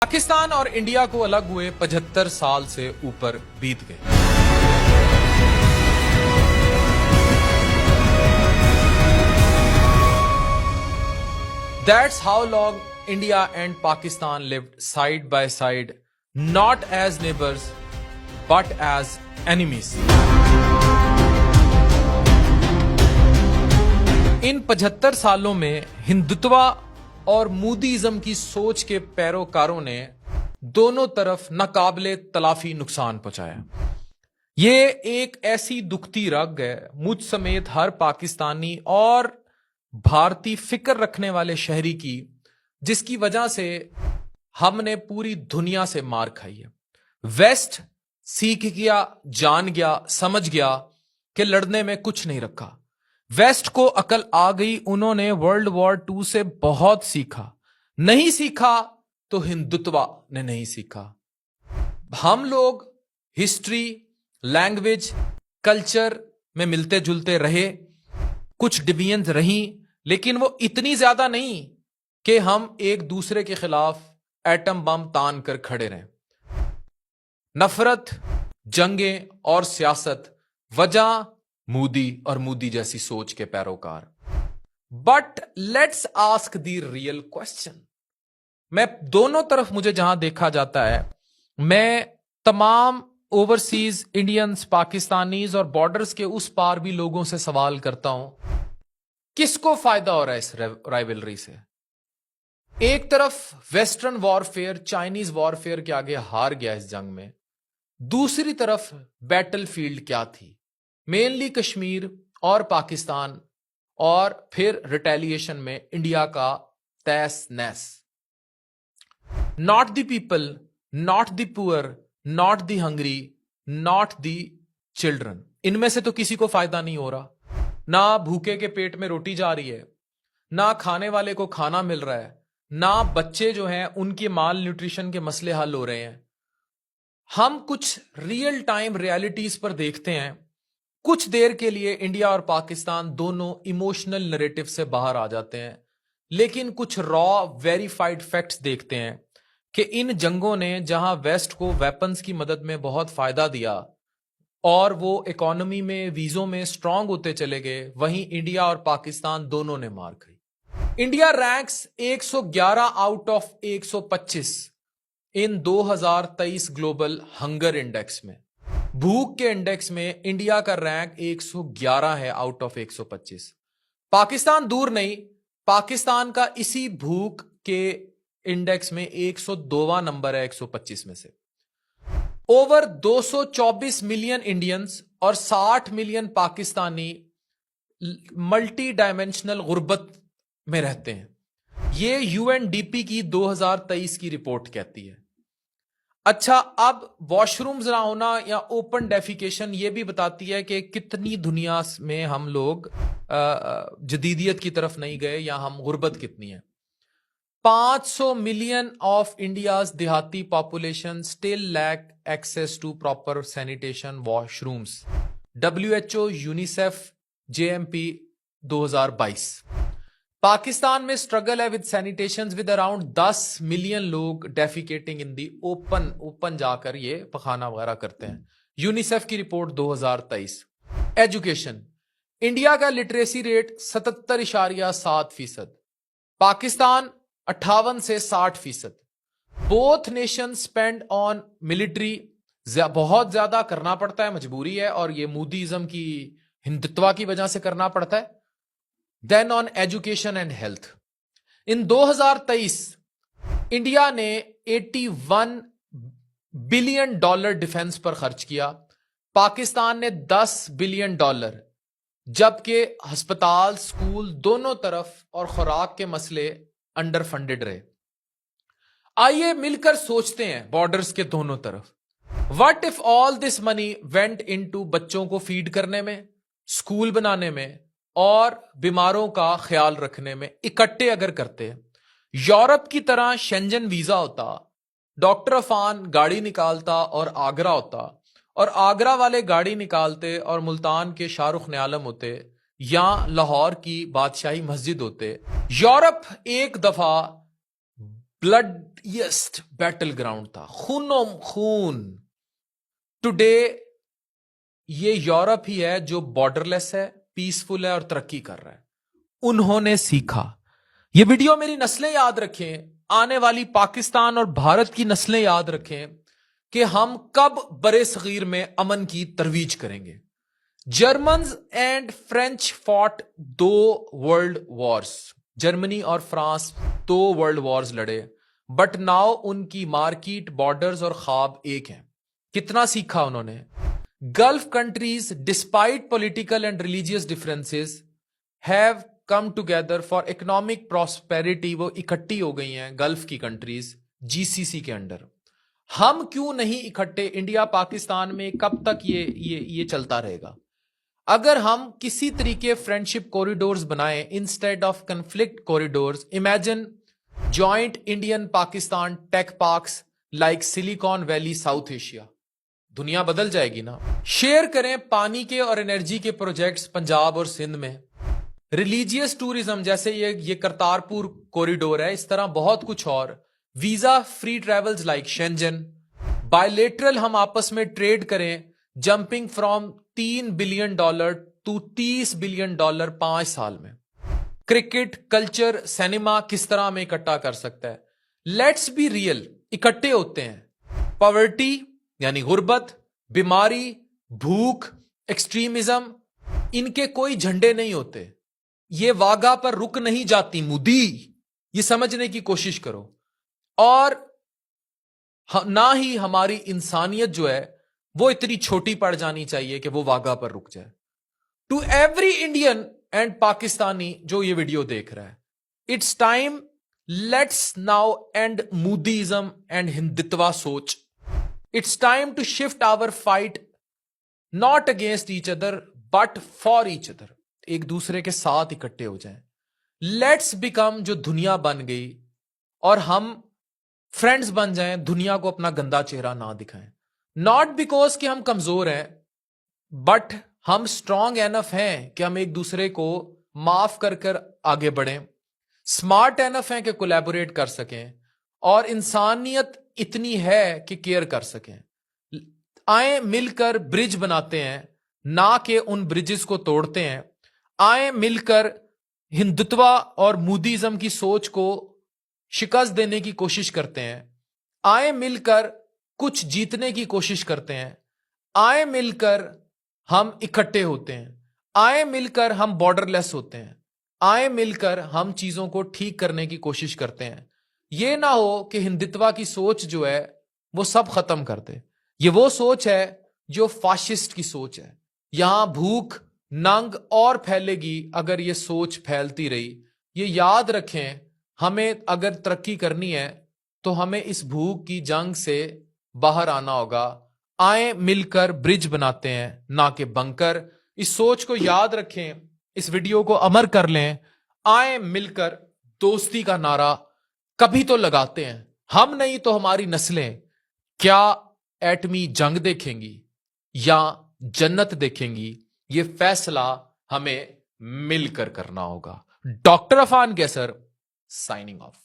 पाकिस्तान और इंडिया को अलग हुए 75 साल से ऊपर बीत गए। That's how long India and Pakistan lived side by side, not as neighbors, but as enemies. इन 75 सालों में हिंदुत्व और मोदीइज्म की सोच के पैरोकारों ने दोनों तरफ नाकाबिले तलाफी नुकसान पहुंचाया। ये एक ऐसी दुखती रग है मुझ समेत हर पाकिस्तानी और भारतीय फिक्र रखने वाले शहरी की, जिसकी वजह से हमने पूरी दुनिया से मार खाई है। वेस्ट सीख गया, जान गया, समझ गया कि लड़ने में कुछ नहीं रखा। वेस्ट को अकल आ गई, उन्होंने वर्ल्ड वॉर 2 से बहुत सीखा। नहीं सीखा तो हिंदुत्व ने नहीं सीखा। हम लोग हिस्ट्री, लैंग्वेज, कल्चर में मिलते जुलते रहे, कुछ डिवीजन्स रही, लेकिन वो इतनी ज्यादा नहीं कि हम एक दूसरे के खिलाफ एटम बम तान कर खड़े रहें। नफरत, जंगें और सियासत वजह मोदी और मोदी जैसी सोच के पैरोकार। But let's ask the real question. मैं दोनों तरफ, मुझे जहां देखा जाता है, मैं तमाम ओवरसीज इंडियंस, पाकिस्तानीज और बॉर्डर्स के उस पार भी लोगों से सवाल करता हूं, किसको फायदा हो रहा है इस राइवलरी से? एक तरफ वेस्टर्न वॉरफेयर, चाइनीज वॉरफेयर के आगे हार गया इस जंग में। दूसरी तरफ बैटलफील्ड क्या थी? मेनली कश्मीर और पाकिस्तान, और फिर रिटेलिएशन में इंडिया का तैस नैस। Not the people, not the poor, not the hungry, not the children. इनमें से तो किसी को फायदा नहीं हो रहा। ना भूखे के पेट में रोटी जा रही है, ना खाने वाले को खाना मिल रहा है, ना बच्चे जो हैं उनके माल न्यूट्रिशन के मसले हल हो रहे हैं। हम कुछ रियल टाइम रियलिटीज पर देखते हैं। कुछ देर के लिए इंडिया और पाकिस्तान दोनों इमोशनल नैरेटिव से बाहर आ जाते हैं, लेकिन कुछ रॉ वेरीफाइड फैक्ट्स देखते हैं कि इन जंगों ने जहां वेस्ट को वेपन्स की मदद में बहुत फायदा दिया और वो इकोनॉमी में, वीजों में स्ट्रांग होते चले गए, वहीं इंडिया और पाकिस्तान दोनों ने मार खाई। India ranks 111 out of 125 in 2023 global hunger index में। भूख के इंडेक्स में इंडिया का रैंक 111 है आउट ऑफ 125। पाकिस्तान दूर नहीं, पाकिस्तान का इसी भूख के इंडेक्स में 102वां नंबर है 125 में से। ओवर 224 मिलियन इंडियंस और 60 मिलियन पाकिस्तानी मल्टी डायमेंशनल गुर्बत में रहते हैं। ये यूएनडीपी की 2023 की रिपोर्ट कहती है। अच्छा, अब वॉशरूम्स ना होना या ओपन डेफिकेशन ये भी बताती है कि कितनी दुनिया में हम लोग जदीदियत की तरफ नहीं गए, या हम गुर्बत कितनी है। 500 मिलियन ऑफ इंडियाज देहाती population still lack access to proper sanitation washrooms. WHO, UNICEF, JMP 2022। Pakistan में स्ट्रगल है with sanitation with around 10 million लोग डेफिकेटिंग इन दी ओपन जाकर ये पखाना वगैरह करते हैं। यूनिसेफ की रिपोर्ट 2023। एजुकेशन, इंडिया का लिटरेसी रेट 77.7%, पाकिस्तान 58 से 60%। Both nation spend on military, बहुत ज्यादा करना पड़ता है, मजबूरी है, और ये मोदीइज्म की हिंदुत्व की वजह से करना पड़ता है। Then on education and health. In 2023 India ने $81 बिलियन डिफेंस पर खर्च किया, पाकिस्तान ने $10 बिलियन, जबकि अस्पताल, स्कूल दोनों तरफ और खुराक के मसले अंडर फंडेड रहे। आइए मिलकर सोचते हैं बॉर्डर्स के दोनों तरफ, what if all this money went into बच्चों को फीड करने में, स्कूल बनाने में और बीमारों का ख्याल रखने में इकट्ठे अगर करते। यूरोप की तरह शेंजन वीजा होता, डॉक्टर अफान गाड़ी निकालता और आगरा होता, और आगरा वाले गाड़ी निकालते और मुल्तान के शाहरुख ने आलम होते, या लाहौर की बादशाही मस्जिद होते। यूरोप एक दफा ब्लडीएस्ट बैटल ग्राउंड था, खूनो खून। टुडे ये यूरोप ही है जो बॉर्डरलेस है, पीसफुल है और तरक्की कर रहा है। उन्होंने सीखा। ये वीडियो मेरी नस्लें याद रखें, आने वाली पाकिस्तान और भारत की नस्लें याद रखें कि हम कब बरे सगीर में अमन की तरवीज करेंगे। Germans and French fought 2 world Wars. Germany और फ्रांस 2 वर्ल्ड वॉर्स लड़े, बट नाउ उनकी मार्केट, बॉर्डर्स और ख्वाब एक हैं। कितना सीखा उन्होंने। Gulf countries despite political and religious differences have come together for economic prosperity. वो इकट्ठी हो गई हैं गल्फ की कंट्रीज जीसीसी के अंडर। हम क्यों नहीं इकट्ठे? इंडिया पाकिस्तान में कब तक ये चलता रहेगा? अगर हम किसी तरीके फ्रेंडशिप कॉरिडोर्स बनाएं instead of conflict corridors. Imagine joint Indian Pakistan tech parks like Silicon Valley South Asia. दुनिया बदल जाएगी ना। शेयर करें पानी के और एनर्जी के प्रोजेक्ट्स पंजाब और सिंध में। रिलीजियस टूरिज्म जैसे ये करतारपुर कॉरिडोर है, इस तरह बहुत कुछ और। Visa free travels like Schengen. Bilateral हम आपस में ट्रेड करें, jumping from $3 billion to $30 billion 5 साल में। क्रिकेट, कल्चर, सिनेमा किस तरह में इकट्ठा कर सकता है। लेट्स बी रियल, इकट्ठे होते हैं। पॉवर्टी यानी गुर्बत, बीमारी, भूख, एक्सट्रीमिज्म, इनके कोई झंडे नहीं होते। ये वागा पर रुक नहीं जाती मुदी। ये समझने की कोशिश करो। और ना ही हमारी इंसानियत जो है वो इतनी छोटी पड़ जानी चाहिए कि वो वागा पर रुक जाए। To every Indian and Pakistani जो ये वीडियो देख रहा है, it's time, let's now end Modiism and Hindutva सोच। It's time to shift our fight not against each other but for each other. एक दूसरे के साथ इकट्ठे हो जाएं। लेट्स बिकम, जो दुनिया बन गई, और हम फ्रेंड्स बन जाएं, दुनिया को अपना गंदा चेहरा ना दिखाएं। नॉट बिकॉज कि हम कमजोर हैं, बट हम स्ट्रांग एनफ हैं कि हम एक दूसरे को माफ कर कर आगे बढ़ें। स्मार्ट एनफ हैं कि कोलैबोरेट कर सकें, और इंसानियत इतनी है कि केयर कर सकें। आए मिलकर ब्रिज बनाते हैं, ना कि उन ब्रिजेस को तोड़ते हैं। आए मिलकर हिंदुत्वा और मोदीइज्म की सोच को शिकस्त देने की कोशिश करते हैं। आए मिलकर कुछ जीतने की कोशिश करते हैं। आए मिलकर हम इकट्ठे होते हैं। आए मिलकर हम बॉर्डरलेस होते हैं। आए मिलकर हम चीजों को ठीक करने की कोशिश करते हैं। ये ना हो कि हिंदुत्वा की सोच जो है वो सब खत्म कर दे। ये वो सोच है जो फाशिस्ट की सोच है। यहां भूख, नंग और फैलेगी अगर ये सोच फैलती रही। ये याद रखें, हमें अगर तरक्की करनी है तो हमें इस भूख की जंग से बाहर आना होगा। आए मिलकर ब्रिज बनाते हैं, ना कि बंकर। इस सोच को याद रखें, इस वीडियो को अमर कर लें। आए मिलकर दोस्ती का नारा कभी तो लगाते हैं। हम नहीं तो हमारी नस्लें क्या एटमी जंग देखेंगी या जन्नत देखेंगी, ये फैसला हमें मिलकर करना होगा। डॉक्टर अफान कैसर साइनिंग ऑफ।